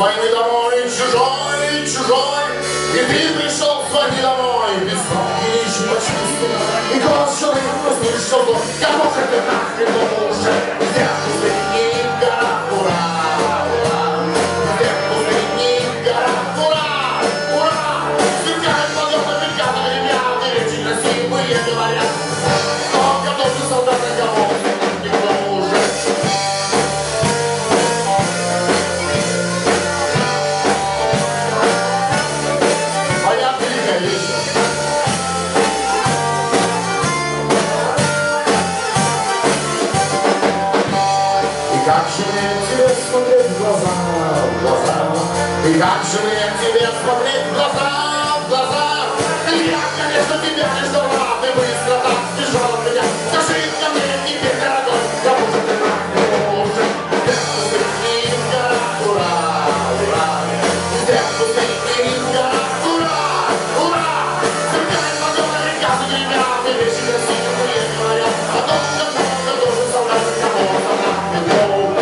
войны домой, чужой, чужой, и ты пришел с войны домой, без справки ничего чистого, и голос жены услышал, кому же ты нахрен уже, где пустыни в горах, ура, ура, где пустыни в горах, ура, ура, сверкают подъемы, пикаты, ребята, речи красивые говорят, кто готовится солдат на кого, никто уже. Как же мне тебе смотреть в глаза, в глаза? И как же мне тебе смотреть в глаза, в глаза? Я, конечно, тебя не ждала, ты быстро так сбежала от меня. Скажи ко мне теперь, дорогой, кому же ты нахрен нужен? Где пустыни в горах, ура, ура! Где пустыни в горах, ура, ура! Сверкает вагон, река загремят, и вещи красивые говорят о том, как много должен солдат, кого-то нахрен нужен.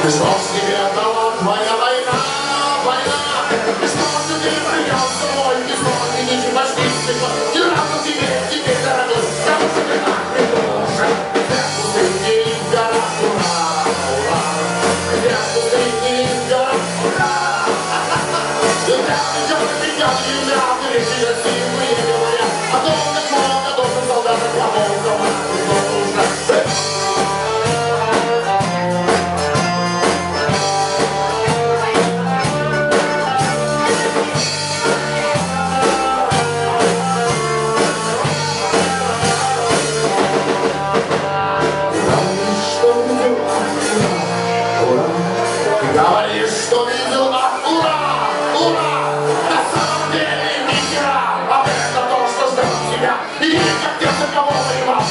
И что ж тебе дала твоя война, война? И что же ты принял с собой? И снова ты не почти стекла. Не рано тебе, дорогой, кому же ты нахрен нужен? Где пустыни в горах, ура, ура! Где пустыни в горах, ура! Ребята, речи красивые говорят о том, как много должен солдат, кому нахрен нужно. Говоришь, что видел, ура, ура! На самом деле ни хера, а это то, что ждет тебя. И как те, за кого воевал.